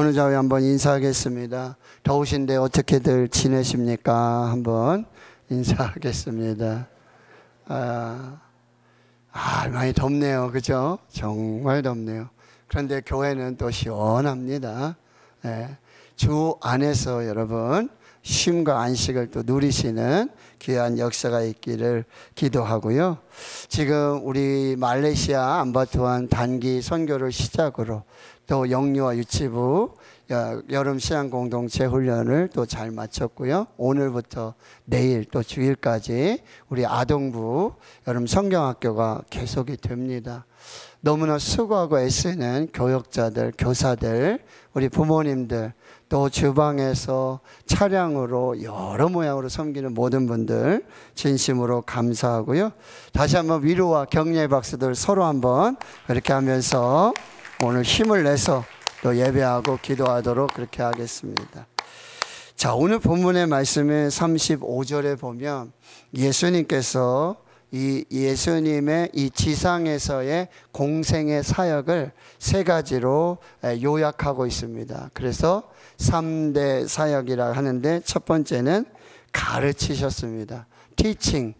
어느 자리 한번 인사하겠습니다. 더우신데 어떻게들 지내십니까? 한번 인사하겠습니다. 많이 덥네요. 그죠? 정말 덥네요. 그런데 교회는 또 시원합니다. 네. 주 안에서 여러분 쉼과 안식을 또 누리시는 귀한 역사가 있기를 기도하고요. 지금 우리 말레이시아 안바투안 단기 선교를 시작으로 또 영유아 유치부 여름 신앙 공동체 훈련을 또 잘 마쳤고요. 오늘부터 내일 또 주일까지 우리 아동부 여름 성경학교가 계속이 됩니다. 너무나 수고하고 애쓰는 교역자들, 교사들, 우리 부모님들, 또 주방에서 차량으로 여러 모양으로 섬기는 모든 분들 진심으로 감사하고요. 다시 한번 위로와 격려의 박수들 서로 한번 그렇게 하면서 오늘 힘을 내서 또 예배하고 기도하도록 그렇게 하겠습니다. 자, 오늘 본문의 말씀은 35절에 보면 예수님께서 예수님의 이 지상에서의 공생의 사역을 세 가지로 요약하고 있습니다. 그래서 3대 사역이라 하는데 첫 번째는 가르치셨습니다. teaching,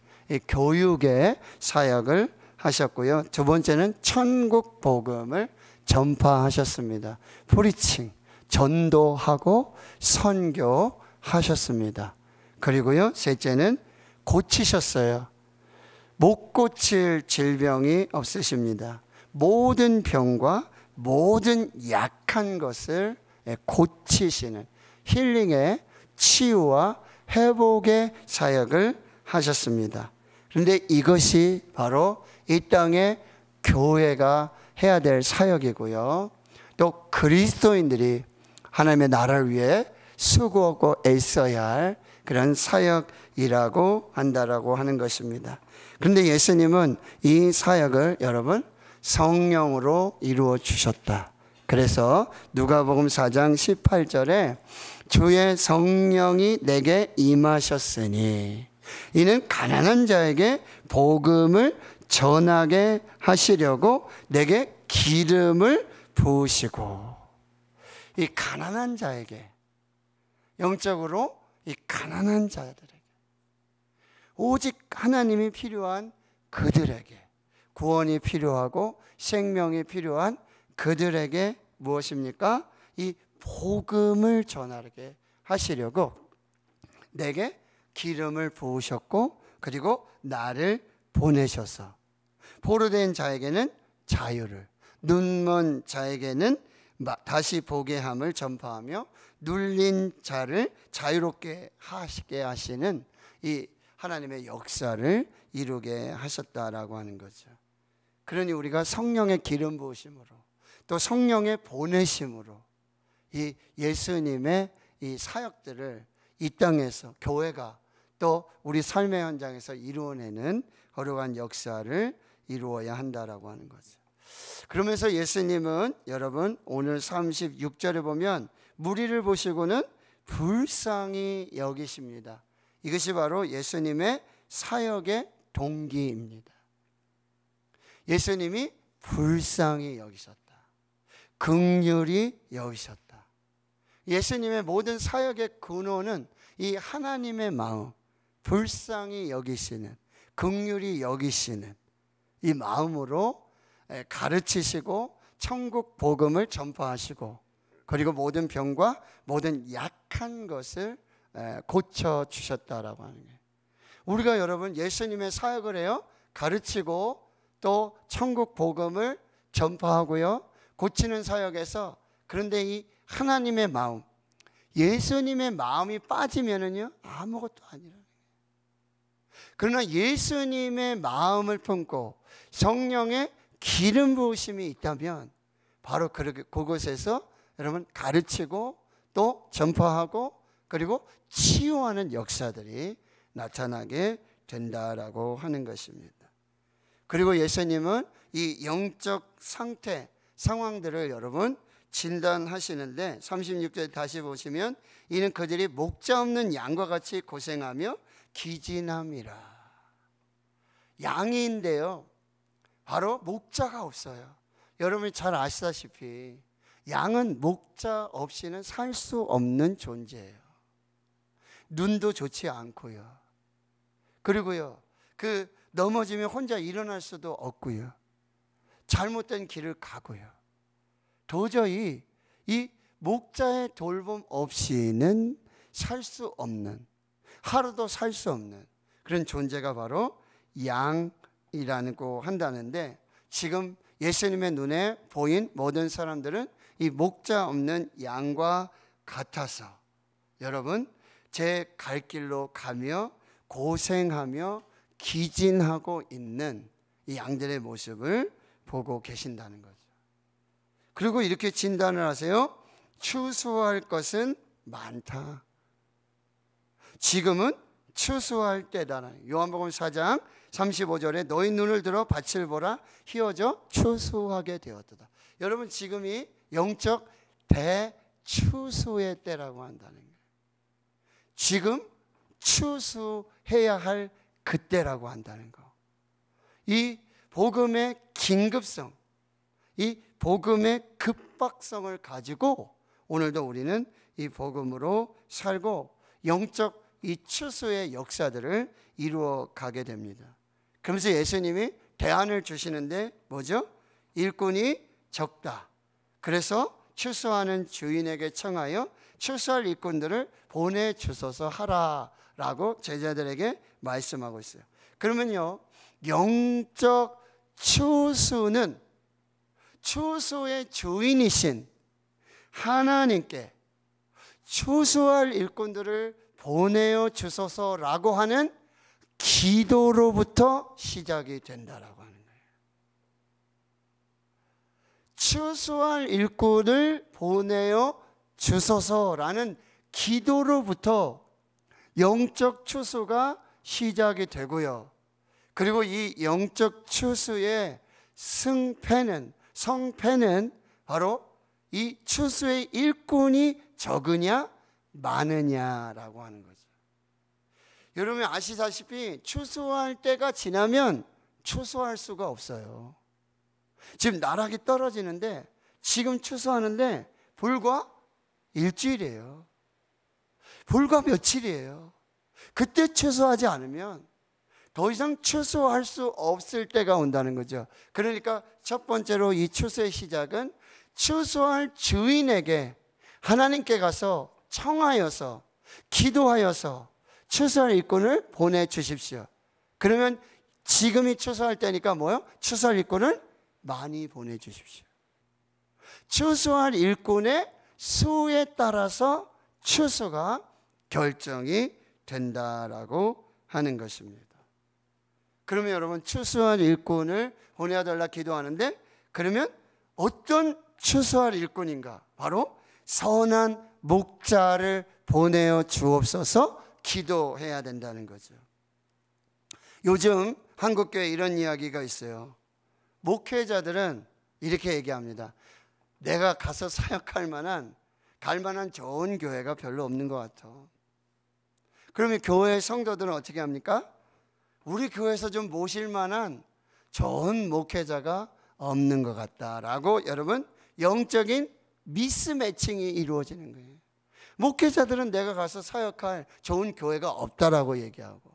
교육의 사역을 하셨고요. 두 번째는 천국 복음을 전파하셨습니다. preaching, 전도하고 선교하셨습니다. 그리고요, 셋째는 고치셨어요. 못 고칠 질병이 없으십니다. 모든 병과 모든 약한 것을 고치시는 힐링의 치유와 회복의 사역을 하셨습니다. 그런데 이것이 바로 이 땅의 교회가 해야 될 사역이고요. 또 그리스도인들이 하나님의 나라를 위해 수고하고 애써야 할 그런 사역이라고 한다라고 하는 것입니다. 그런데 예수님은 이 사역을 여러분 성령으로 이루어 주셨다. 그래서 누가복음 4장 18절에 주의 성령이 내게 임하셨으니 이는 가난한 자에게 복음을 전하게 하시려고 내게 기름을 부으시고, 이 가난한 자에게, 영적으로 이 가난한 자들에게, 오직 하나님이 필요한 그들에게, 구원이 필요하고 생명이 필요한 그들에게 무엇입니까? 이 복음을 전하게 하시려고 내게 기름을 부으셨고, 그리고 나를 보내셔서 포로된 자에게는 자유를, 눈먼 자에게는 다시 보게 함을 전파하며 눌린 자를 자유롭게 하시게 하시는 이 하나님의 역사를 이루게 하셨다라고 하는 거죠. 그러니 우리가 성령의 기름 부으심으로 또 성령의 보내심으로 이 예수님의 이 사역들을 이 땅에서 교회가 또 우리 삶의 현장에서 이루어내는 거룩한 역사를 이루어야 한다라고 하는 거죠. 그러면서 예수님은 여러분 오늘 36절에 보면 무리를 보시고는 불쌍히 여기십니다. 이것이 바로 예수님의 사역의 동기입니다. 예수님이 불쌍히 여기셨다. 긍휼히 여기셨다. 예수님의 모든 사역의 근원은 이 하나님의 마음, 불쌍히 여기시는, 긍휼히 여기시는 이 마음으로 가르치시고 천국 복음을 전파하시고, 그리고 모든 병과 모든 약한 것을 고쳐주셨다라고 하는 거예요. 우리가 여러분 예수님의 사역을 해요. 가르치고 또 천국 복음을 전파하고요. 고치는 사역에서, 그런데 이 하나님의 마음, 예수님의 마음이 빠지면은요 아무것도 아니라는 거예요. 그러나 예수님의 마음을 품고 성령의 기름 부으심이 있다면 바로 그곳에서 여러분 가르치고 또 전파하고 그리고 치유하는 역사들이 나타나게 된다라고 하는 것입니다. 그리고 예수님은 이 영적 상태, 상황들을 여러분 진단하시는데 36절 다시 보시면 이는 그들이 목자 없는 양과 같이 고생하며 기진함이라. 양인데요 바로 목자가 없어요. 여러분이 잘 아시다시피 양은 목자 없이는 살 수 없는 존재예요. 눈도 좋지 않고요. 그리고요, 넘어지면 혼자 일어날 수도 없고요. 잘못된 길을 가고요. 도저히 이 목자의 돌봄 없이는 살 수 없는, 하루도 살 수 없는 그런 존재가 바로 양이라고 한다는데, 지금 예수님의 눈에 보인 모든 사람들은 이 목자 없는 양과 같아서 여러분, 제 갈 길로 가며 고생하며 기진하고 있는 이 양들의 모습을 보고 계신다는 거죠. 그리고 이렇게 진단을 하세요. 추수할 것은 많다. 지금은 추수할 때다. 요한복음 4장 35절에 너희 눈을 들어 밭을 보라, 희어져 추수하게 되었다. 여러분, 지금이 영적 대추수의 때라고 한다는 거예요. 지금 추수해야 할 그때라고 한다는 거. 이 복음의 긴급성, 이 복음의 급박성을 가지고 오늘도 우리는 이 복음으로 살고 영적 이 추수의 역사들을 이루어 가게 됩니다. 그러면서 예수님이 대안을 주시는데 뭐죠? 일꾼이 적다. 그래서 추수하는 주인에게 청하여 추수할 일꾼들을 보내주소서 하라라고 제자들에게 말씀하고 있어요. 그러면요, 영적 추수는 추수의 주인이신 하나님께 추수할 일꾼들을 보내어 주소서라고 하는 기도로부터 시작이 된다라고 하는 거예요. 추수할 일꾼을 보내어 주소서라는 기도로부터 영적 추수가 시작이 되고요. 그리고 이 영적 추수의 성패는 바로 이 추수의 일꾼이 적으냐 많으냐라고 하는 거죠. 여러분 아시다시피 추수할 때가 지나면 추수할 수가 없어요. 지금 나락이 떨어지는데 지금 추수하는데 불과 일주일이에요. 불과 며칠이에요. 그때 추수하지 않으면 더 이상 추수할 수 없을 때가 온다는 거죠. 그러니까 첫 번째로 이 추수의 시작은 추수할 주인에게 하나님께 가서 청하여서 기도하여서 추수할 일꾼을 보내주십시오. 그러면 지금이 추수할 때니까 뭐요? 추수할 일꾼을 많이 보내주십시오. 추수할 일꾼의 수에 따라서 추수가 결정이 된다라고 하는 것입니다. 그러면 여러분 추수할 일꾼을 보내달라 기도하는데, 그러면 어떤 추수할 일꾼인가? 바로 선한 목자를 보내어 주옵소서 기도해야 된다는 거죠. 요즘 한국교회에 이런 이야기가 있어요. 목회자들은 이렇게 얘기합니다. 내가 가서 사역할 만한 갈 만한 좋은 교회가 별로 없는 것 같아. 그러면 교회 성도들은 어떻게 합니까? 우리 교회에서 좀 모실 만한 좋은 목회자가 없는 것 같다라고 여러분 영적인 미스매칭이 이루어지는 거예요. 목회자들은 내가 가서 사역할 좋은 교회가 없다라고 얘기하고,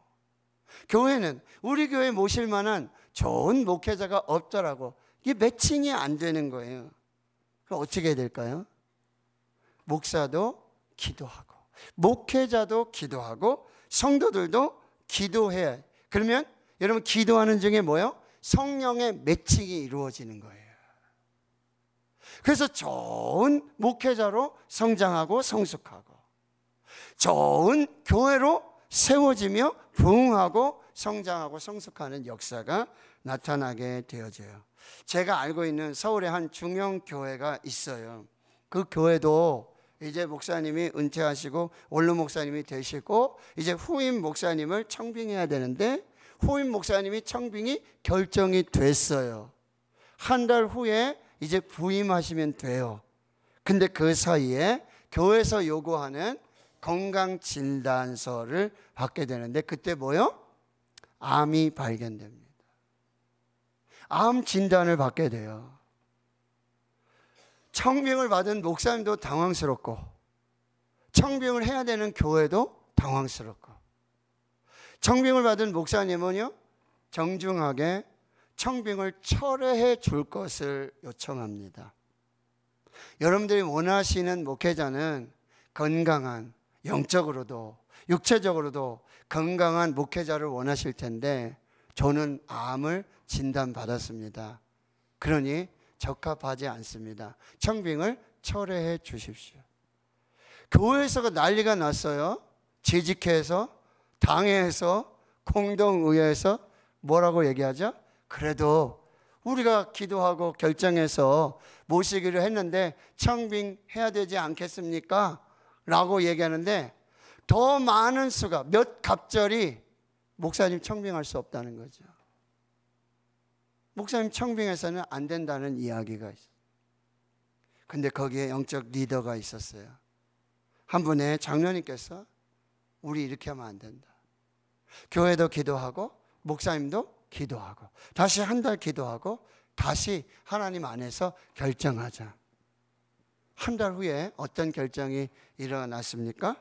교회는 우리 교회 모실 만한 좋은 목회자가 없다라고, 이게 매칭이 안 되는 거예요. 그럼 어떻게 해야 될까요? 목사도 기도하고 목회자도 기도하고 성도들도 기도해야 해요. 그러면 여러분 기도하는 중에 뭐요? 성령의 매칭이 이루어지는 거예요. 그래서 좋은 목회자로 성장하고 성숙하고 좋은 교회로 세워지며 부흥하고 성장하고 성숙하는 역사가 나타나게 되어져요. 제가 알고 있는 서울의 한 중형 교회가 있어요. 그 교회도 이제 목사님이 은퇴하시고 원로 목사님이 되시고 이제 후임 목사님을 청빙해야 되는데, 후임 목사님이 청빙이 결정이 됐어요. 한 달 후에 이제 부임하시면 돼요. 근데 그 사이에 교회에서 요구하는 건강진단서를 받게 되는데, 그때 뭐요? 암이 발견됩니다. 암 진단을 받게 돼요. 청빙을 받은 목사님도 당황스럽고 청빙을 해야 되는 교회도 당황스럽고 청빙을 받은 목사님은요 정중하게 청빙을 철회해 줄 것을 요청합니다. 여러분들이 원하시는 목회자는 건강한, 영적으로도 육체적으로도 건강한 목회자를 원하실 텐데 저는 암을 진단받았습니다. 그러니 적합하지 않습니다. 청빙을 철회해 주십시오. 교회에서가 난리가 났어요. 재직회에서, 당회에서, 공동의회에서 뭐라고 얘기하죠? 그래도 우리가 기도하고 결정해서 모시기로 했는데 청빙해야 되지 않겠습니까? 라고 얘기하는데 더 많은 수가 몇 갑절이 목사님 청빙할 수 없다는 거죠. 목사님 청빙해서는 안 된다는 이야기가 있어요. 근데 거기에 영적 리더가 있었어요. 한 분의 장로님께서 우리 이렇게 하면 안 된다. 교회도 기도하고 목사님도 기도하고 다시 한 달 기도하고 다시 하나님 안에서 결정하자. 한 달 후에 어떤 결정이 일어났습니까?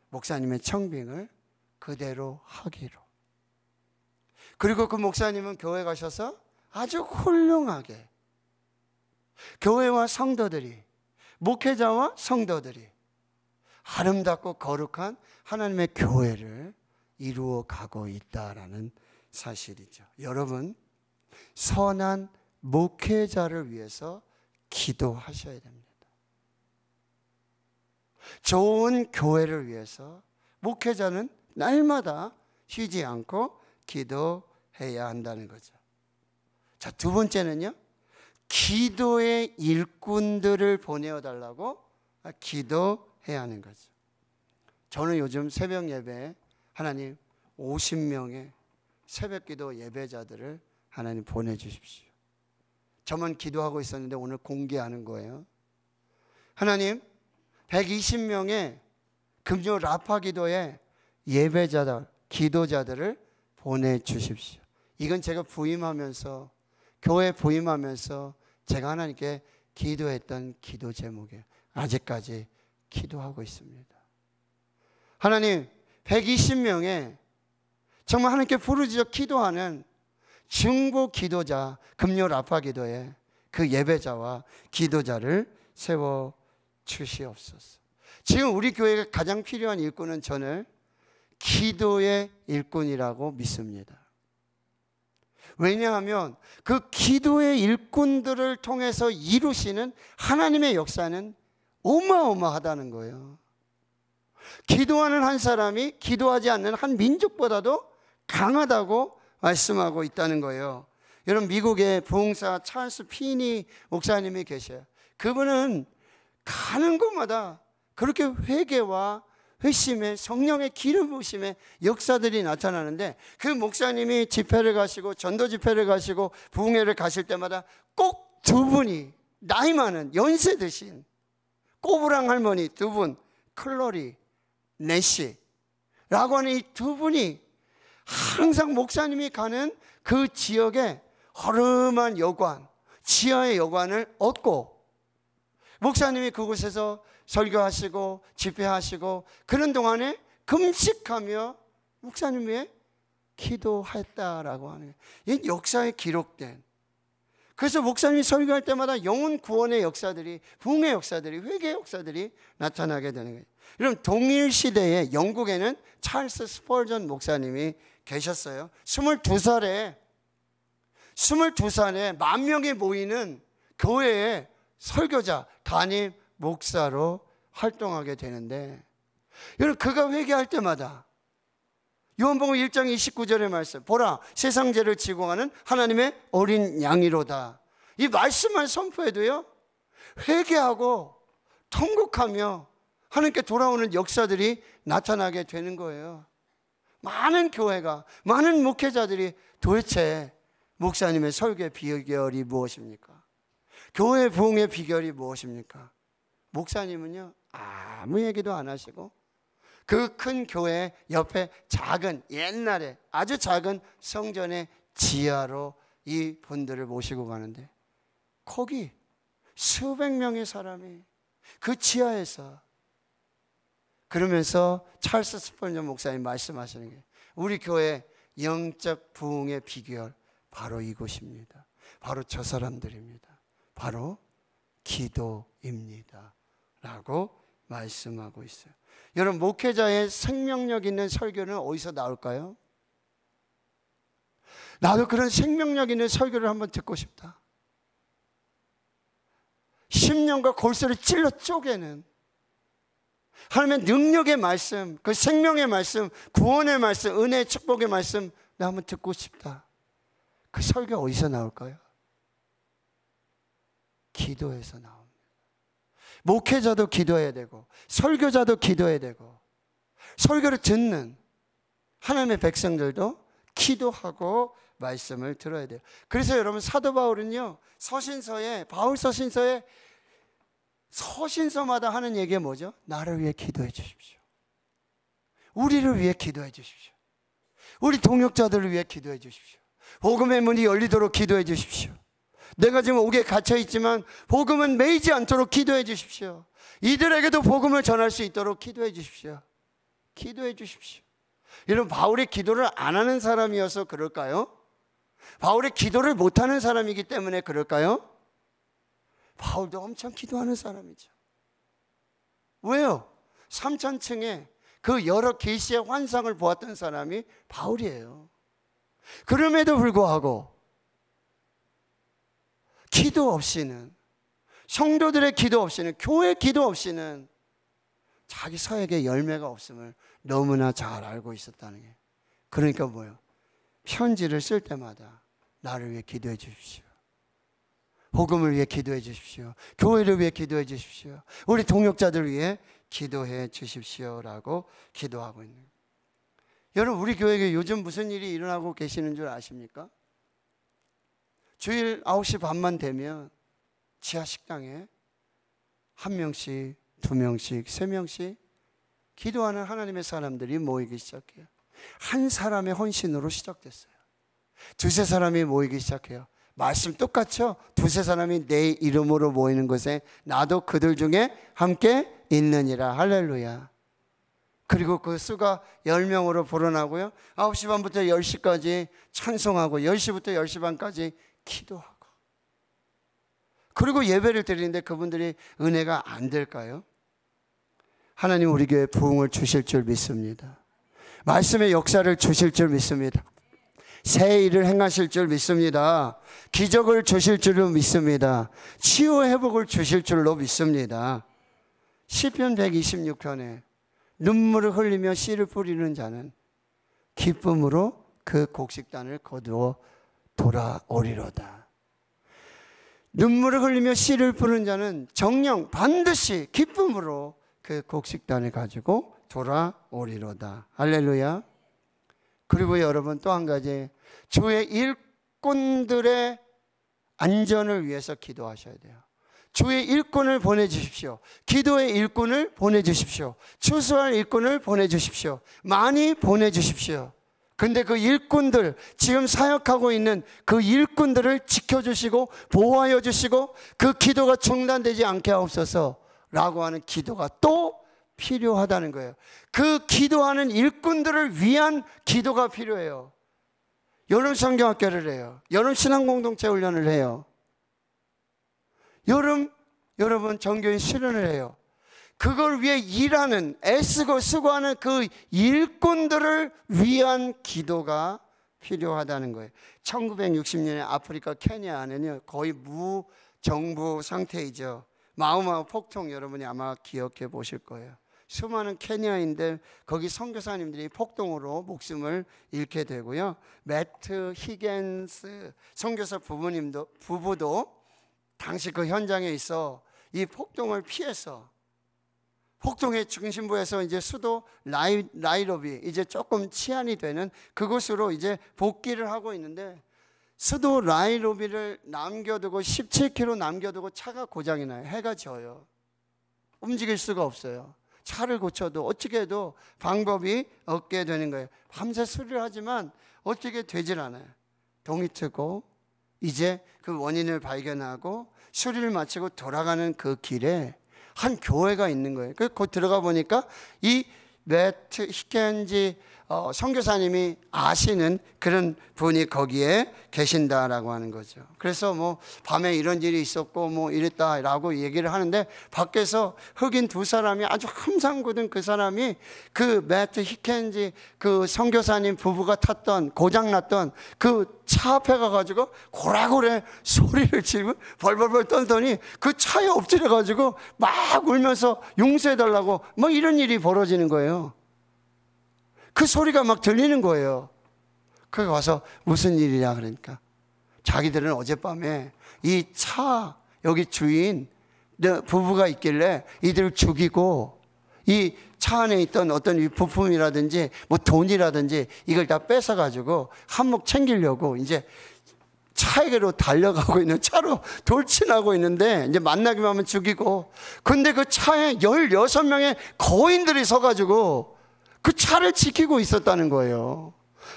목사님의 청빙을 그대로 하기로. 그리고 그 목사님은 교회 가셔서 아주 훌륭하게 교회와 성도들이, 목회자와 성도들이 아름답고 거룩한 하나님의 교회를 이루어 가고 있다라는 사실이죠. 여러분, 선한 목회자를 위해서 기도하셔야 됩니다. 좋은 교회를 위해서 목회자는 날마다 쉬지 않고 기도해야 한다는 거죠. 자, 두 번째는요, 기도의 일꾼들을 보내어달라고 기도해야 하는 거죠. 저는 요즘 새벽 예배에 하나님 50명의 새벽기도 예배자들을 하나님 보내주십시오. 저만 기도하고 있었는데 오늘 공개하는 거예요. 하나님 120명의 금요 라파 기도에 예배자들, 기도자들을 보내주십시오. 이건 제가 부임하면서, 교회 부임하면서 제가 하나님께 기도했던 기도 제목이에요. 아직까지 기도하고 있습니다. 하나님 120명의 정말 하나님께 부르짖어 기도하는 중보 기도자, 금요 라파 기도에 그 예배자와 기도자를 세워 주시옵소서. 지금 우리 교회가 가장 필요한 일꾼은 저는 기도의 일꾼이라고 믿습니다. 왜냐하면 그 기도의 일꾼들을 통해서 이루시는 하나님의 역사는 어마어마하다는 거예요. 기도하는 한 사람이 기도하지 않는 한 민족보다도 강하다고 말씀하고 있다는 거예요. 여러분, 미국의 부흥사 찰스 피니 목사님이 계셔요. 그분은 가는 곳마다 그렇게 회개와 회심의 성령의 기름 부으심의 역사들이 나타나는데, 그 목사님이 집회를 가시고 전도 집회를 가시고 부흥회를 가실 때마다 꼭 두 분이, 나이 많은 연세 드신 꼬부랑 할머니 두 분, 클로리 내시라고 하는 이 두 분이 항상 목사님이 가는 그 지역에 허름한 여관, 지하의 여관을 얻고 목사님이 그곳에서 설교하시고 집회하시고 그런 동안에 금식하며 목사님 위해 기도했다라고 하는 거예요. 이 역사에 기록된, 그래서 목사님이 설교할 때마다 영혼 구원의 역사들이, 부흥의 역사들이, 회개의 역사들이 나타나게 되는 거예요. 여러분, 동일 시대에 영국에는 찰스 스펄전 목사님이 계셨어요. 22살에 10,000명이 모이는 교회에 설교자, 담임 목사로 활동하게 되는데, 여러분, 그가 회개할 때마다 요한복음 1장 29절의 말씀, 보라 세상 죄를 지고 가는 하나님의 어린 양이로다. 이 말씀만 선포해도요, 회개하고 통곡하며 하나님께 돌아오는 역사들이 나타나게 되는 거예요. 많은 교회가, 많은 목회자들이 도대체 목사님의 설교의 비결이 무엇입니까? 교회 부흥의 비결이 무엇입니까? 목사님은요, 아무 얘기도 안 하시고 그 큰 교회 옆에 작은, 옛날에 아주 작은 성전의 지하로 이 분들을 모시고 가는데, 거기 수백 명의 사람이 그 지하에서, 그러면서 찰스 스펄전 목사님 말씀하시는 게 우리 교회 영적 부흥의 비결 바로 이곳입니다. 바로 저 사람들입니다. 바로 기도입니다 라고 말씀하고 있어요. 여러분, 목회자의 생명력 있는 설교는 어디서 나올까요? 나도 그런 생명력 있는 설교를 한번 듣고 싶다. 심령과 골수를 찔러 쪼개는 하나님의 능력의 말씀, 그 생명의 말씀, 구원의 말씀, 은혜의 축복의 말씀 나 한번 듣고 싶다. 그 설교 어디서 나올까요? 기도에서 나옵니다. 목회자도 기도해야 되고 설교자도 기도해야 되고 설교를 듣는 하나님의 백성들도 기도하고 말씀을 들어야 돼요. 그래서 여러분, 사도 바울은요, 서신서에, 바울 서신서에 서신서마다 하는 얘기가 뭐죠? 나를 위해 기도해 주십시오. 우리를 위해 기도해 주십시오. 우리 동역자들을 위해 기도해 주십시오. 복음의 문이 열리도록 기도해 주십시오. 내가 지금 옥에 갇혀 있지만 복음은 매이지 않도록 기도해 주십시오. 이들에게도 복음을 전할 수 있도록 기도해 주십시오. 기도해 주십시오. 여러분, 바울의 기도를 안 하는 사람이어서 그럴까요? 바울의 기도를 못하는 사람이기 때문에 그럴까요? 바울도 엄청 기도하는 사람이죠. 왜요? 3000층에 그 여러 계시의 환상을 보았던 사람이 바울이에요. 그럼에도 불구하고 기도 없이는, 성도들의 기도 없이는, 교회 기도 없이는 자기 사역에 열매가 없음을 너무나 잘 알고 있었다는 게, 그러니까 뭐예요? 편지를 쓸 때마다 나를 위해 기도해 주십시오. 복음을 위해 기도해 주십시오. 교회를 위해 기도해 주십시오. 우리 동역자들을 위해 기도해 주십시오라고 기도하고 있는 거예요. 여러분, 우리 교회에 요즘 무슨 일이 일어나고 계시는 줄 아십니까? 주일 9시 반만 되면 지하 식당에 1명씩, 2명씩, 3명씩 기도하는 하나님의 사람들이 모이기 시작해요. 한 사람의 헌신으로 시작됐어요. 2-3 사람이 모이기 시작해요. 말씀 똑같죠? 2-3 사람이 내 이름으로 모이는 곳에 나도 그들 중에 함께 있느니라. 할렐루야. 그리고 그 수가 10명으로 불어나고요, 9시 반부터 10시까지 찬송하고 10시부터 10시 반까지 기도하고, 그리고 예배를 드리는데 그분들이 은혜가 안 될까요? 하나님 우리 교회에 부흥을 주실 줄 믿습니다. 말씀의 역사를 주실 줄 믿습니다. 새 일을 행하실 줄 믿습니다. 기적을 주실 줄로 믿습니다. 치유 회복을 주실 줄로 믿습니다. 시편 126편에 눈물을 흘리며 씨를 뿌리는 자는 기쁨으로 그 곡식단을 거두어 돌아오리로다. 눈물을 흘리며 씨를 뿌리는 자는 정녕 반드시 기쁨으로 그 곡식단을 가지고 돌아오리로다. 할렐루야. 그리고 여러분, 또 한 가지, 주의 일꾼들의 안전을 위해서 기도하셔야 돼요. 주의 일꾼을 보내주십시오. 기도의 일꾼을 보내주십시오. 추수할 일꾼을 보내주십시오. 많이 보내주십시오. 근데 그 일꾼들, 지금 사역하고 있는 그 일꾼들을 지켜주시고 보호하여 주시고 그 기도가 중단되지 않게 하옵소서 라고 하는 기도가 또 필요하다는 거예요. 그 기도하는 일꾼들을 위한 기도가 필요해요. 여름 성경학교를 해요. 여름 신앙공동체 훈련을 해요. 여러분 정교인 실현을 해요. 그걸 위해 일하는, 애쓰고 수고하는 그 일꾼들을 위한 기도가 필요하다는 거예요. 1960년에 아프리카 케냐는요, 거의 무정부 상태이죠. 마우마우 폭동, 여러분이 아마 기억해 보실 거예요. 수많은 케냐인들, 거기 선교사님들이 폭동으로 목숨을 잃게 되고요, 매트 히겐스 선교사 부부도 당시 그 현장에 있어 이 폭동을 피해서, 폭동의 중심부에서 이제 수도 나이로비, 이제 조금 치안이 되는 그곳으로 이제 복귀를 하고 있는데, 수도 나이로비를 남겨두고 17km 남겨두고 차가 고장이 나요. 해가 져요. 움직일 수가 없어요. 차를 고쳐도 어떻게 해도 방법이 없게 되는 거예요. 밤새 수리를 하지만 어떻게 되질 않아요. 동이 트고 이제 그 원인을 발견하고 수리를 마치고 돌아가는 그 길에 한 교회가 있는 거예요. 곧 들어가 보니까 이 매트 히켄지 선교사님이 아시는 그런 분이 거기에 계신다라고 하는 거죠. 그래서 뭐 밤에 이런 일이 있었고 뭐 이랬다라고 얘기를 하는데, 밖에서 흑인 두 사람이 아주 흠상궂은 그 사람이 그 매트 히켄지 그 선교사님 부부가 탔던 고장났던 그 차 앞에 가가지고 고래고래 소리를 지르고 벌벌벌 떨더니 그 차에 엎드려 가지고 막 울면서 용서해달라고 뭐 이런 일이 벌어지는 거예요. 그 소리가 막 들리는 거예요. 그거 와서 무슨 일이냐 그러니까 자기들은 어젯밤에 이 차 여기 주인 부부가 있길래 이들을 죽이고 이 차 안에 있던 어떤 부품이라든지 뭐 돈이라든지 이걸 다 뺏어가지고 한몫 챙기려고 이제 차에게로 달려가고 있는, 차로 돌진하고 있는데 이제 만나기만 하면 죽이고, 근데 그 차에 16명의 거인들이 서가지고 그 차를 지키고 있었다는 거예요.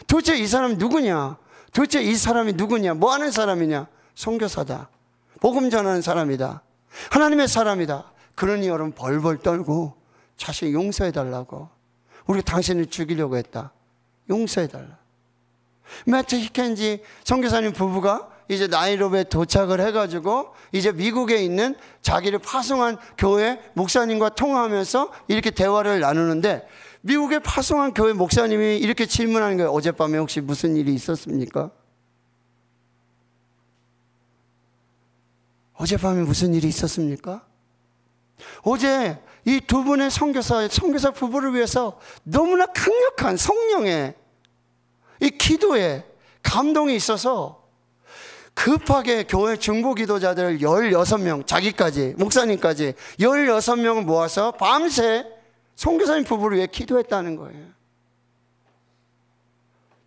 도대체 이 사람이 누구냐? 도대체 이 사람이 누구냐? 뭐 하는 사람이냐? 선교사다. 복음 전하는 사람이다. 하나님의 사람이다. 그러니 여러분 벌벌 떨고 자신 용서해달라고. 우리가 당신을 죽이려고 했다. 용서해달라. 매트 히켄지 선교사님 부부가 이제 나이로비에 도착을 해가지고 이제 미국에 있는 자기를 파송한 교회 목사님과 통화하면서 이렇게 대화를 나누는데, 미국에 파송한 교회 목사님이 이렇게 질문하는 거예요. 어젯밤에 혹시 무슨 일이 있었습니까? 어젯밤에 무슨 일이 있었습니까? 어제 이 두 분의 선교사 부부를 위해서 너무나 강력한 성령의 이 기도에 감동이 있어서 급하게 교회 중보 기도자들 16명, 자기까지 목사님까지 16명을 모아서 밤새 선교사님 부부를 위해 기도했다는 거예요.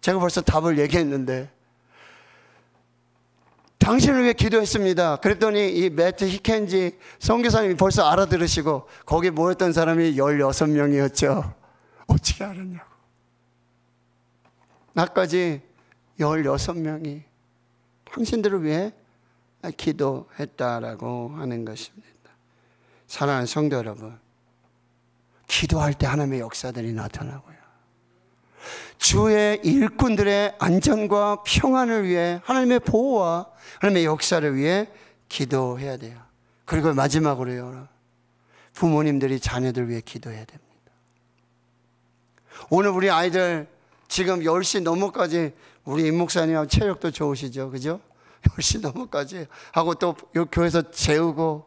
제가 벌써 답을 얘기했는데, 당신을 위해 기도했습니다. 그랬더니 이 매트 히켄지 선교사님이 벌써 알아들으시고 거기 모였던 사람이 16명이었죠. 어떻게 알았냐고. 나까지 16명이 당신들을 위해 기도했다라고 하는 것입니다. 사랑하는 성도 여러분, 기도할 때 하나님의 역사들이 나타나고요. 주의 일꾼들의 안전과 평안을 위해 하나님의 보호와 하나님의 역사를 위해 기도해야 돼요. 그리고 마지막으로요, 부모님들이 자녀들 위해 기도해야 됩니다. 오늘 우리 아이들 지금 10시 넘어까지, 우리 임 목사님하고 체력도 좋으시죠, 그죠? 10시 넘어까지 하고 또 교회에서 재우고,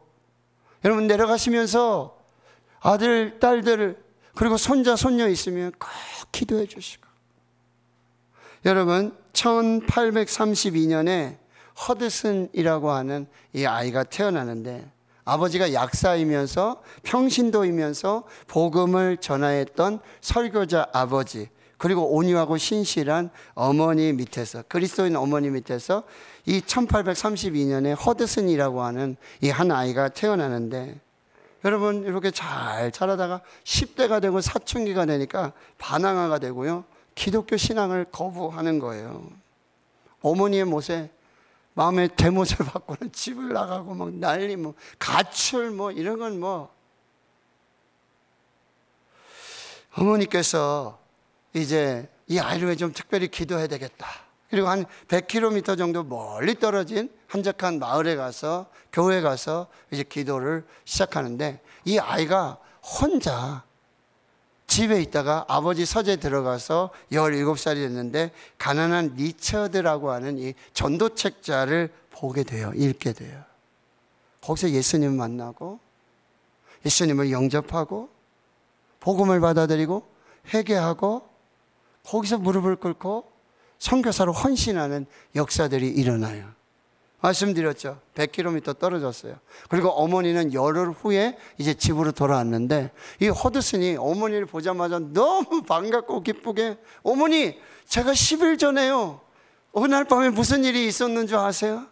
여러분 내려가시면서 아들, 딸들 그리고 손자, 손녀 있으면 꼭 기도해 주시고. 여러분 1832년에 허드슨이라고 하는 이 아이가 태어나는데, 아버지가 약사이면서 평신도이면서 복음을 전하였던 설교자 아버지, 그리고 온유하고 신실한 어머니 밑에서, 그리스도인 어머니 밑에서 이 1832년에 허드슨이라고 하는 이 한 아이가 태어나는데, 여러분 이렇게 잘 자라다가 10대가 되고 사춘기가 되니까 반항아가 되고요, 기독교 신앙을 거부하는 거예요. 어머니의 못에 마음의 대못을 받고는 집을 나가고 막 난리, 뭐 가출 뭐 이런 건 뭐. 어머니께서 이제 이 아이를 위해 좀 특별히 기도해야 되겠다. 그리고 한 100km 정도 멀리 떨어진 한적한 마을에 가서, 교회에 가서 이제 기도를 시작하는데, 이 아이가 혼자 집에 있다가 아버지 서재에 들어가서 17살이 됐는데 가난한 리처드라고 하는 이 전도책자를 보게 돼요. 읽게 돼요. 거기서 예수님을 만나고 예수님을 영접하고 복음을 받아들이고 회개하고 거기서 무릎을 꿇고 선교사로 헌신하는 역사들이 일어나요. 말씀드렸죠. 100km 떨어졌어요. 그리고 어머니는 열흘 후에 이제 집으로 돌아왔는데, 이 허드슨이 어머니를 보자마자 너무 반갑고 기쁘게, 어머니 제가 10일 전에요, 어느 날 밤에 무슨 일이 있었는 줄 아세요?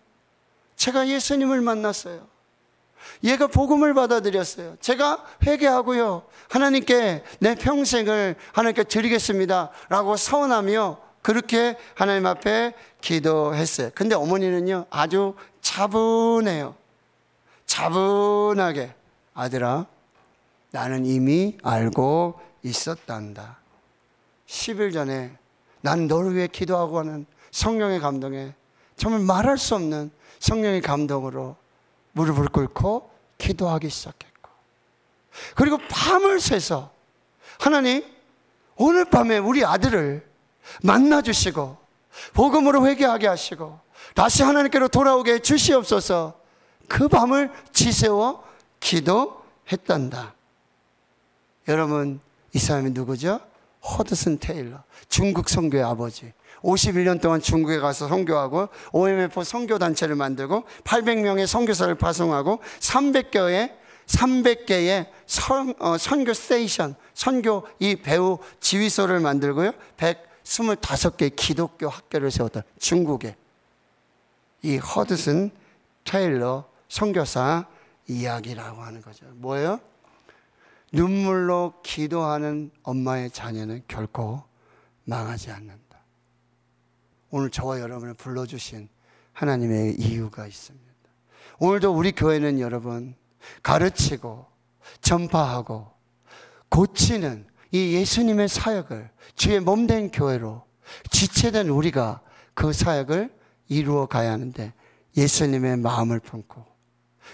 제가 예수님을 만났어요. 얘가 복음을 받아들였어요. 제가 회개하고요, 하나님께 내 평생을 하나님께 드리겠습니다 라고 서원하며 그렇게 하나님 앞에 기도했어요. 근데 어머니는요 아주 차분해요. 차분하게, 아들아 나는 이미 알고 있었단다. 10일 전에 난 너를 위해 기도하고 하는 성령의 감동에 정말 말할 수 없는 성령의 감동으로 무릎을 꿇고 기도하기 시작했고, 그리고 밤을 새서 하나님 오늘 밤에 우리 아들을 만나주시고 복음으로 회개하게 하시고 다시 하나님께로 돌아오게 해주시옵소서. 그 밤을 지새워 기도했단다. 여러분, 이 사람이 누구죠? 허드슨 테일러, 중국 선교의 아버지. 51년 동안 중국에 가서 선교하고 OMF 선교단체를 만들고 800명의 선교사를 파송하고 300개의 선교 스테이션, 선교 이 배후 지휘소를 만들고요, 125개의 기독교 학교를 세웠던 중국의 이 허드슨 테일러 선교사 이야기라고 하는 거죠. 뭐예요? 눈물로 기도하는 엄마의 자녀는 결코 망하지 않는다. 오늘 저와 여러분을 불러주신 하나님의 이유가 있습니다. 오늘도 우리 교회는 여러분 가르치고 전파하고 고치는 이 예수님의 사역을 주의 몸된 교회로 지체된 우리가 그 사역을 이루어 가야 하는데, 예수님의 마음을 품고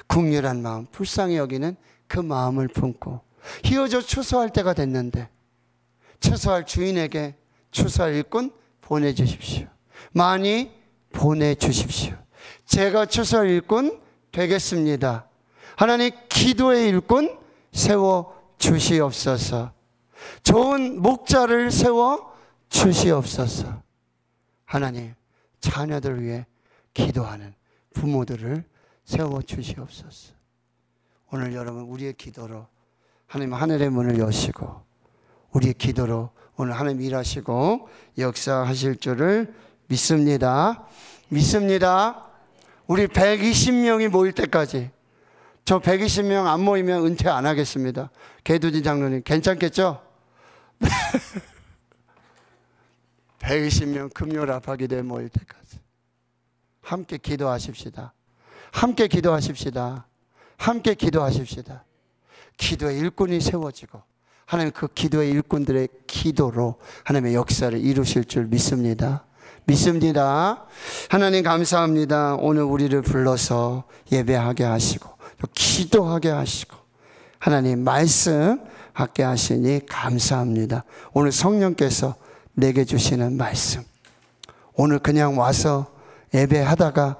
국률한 마음, 불쌍히 여기는 그 마음을 품고 휘어져 추수할 때가 됐는데 추수할 주인에게 추수할 일꾼 보내주십시오. 많이 보내주십시오. 제가 추수할 일꾼 되겠습니다. 하나님, 기도의 일꾼 세워주시옵소서. 좋은 목자를 세워주시옵소서. 하나님, 자녀들 위해 기도하는 부모들을 세워주시옵소서. 오늘 여러분 우리의 기도로 하나님 하늘의 문을 여시고 우리의 기도로 오늘 하나님 일하시고 역사하실 줄을 믿습니다. 믿습니다. 우리 120명이 모일 때까지, 저 120명 안 모이면 은퇴 안 하겠습니다. 개두진 장로님 괜찮겠죠? 120명 금요일 아파기도에 모일 때까지 함께 기도하십시다. 함께 기도하십시다. 함께 기도하십시다. 기도의 일꾼이 세워지고 하나님 그 기도의 일꾼들의 기도로 하나님의 역사를 이루실 줄 믿습니다. 믿습니다. 하나님 감사합니다. 오늘 우리를 불러서 예배하게 하시고 기도하게 하시고 하나님 말씀하게 하시니 감사합니다. 오늘 성령께서 내게 주시는 말씀, 오늘 그냥 와서 예배하다가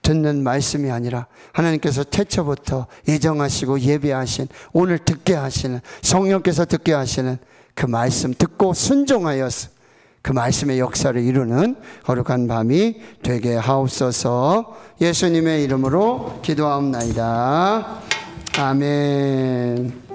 듣는 말씀이 아니라 하나님께서 태초부터 예정하시고 예배하신, 오늘 듣게 하시는, 성령께서 듣게 하시는 그 말씀 듣고 순종하여서 그 말씀의 역사를 이루는 거룩한 밤이 되게 하옵소서. 예수님의 이름으로 기도하옵나이다. 아멘.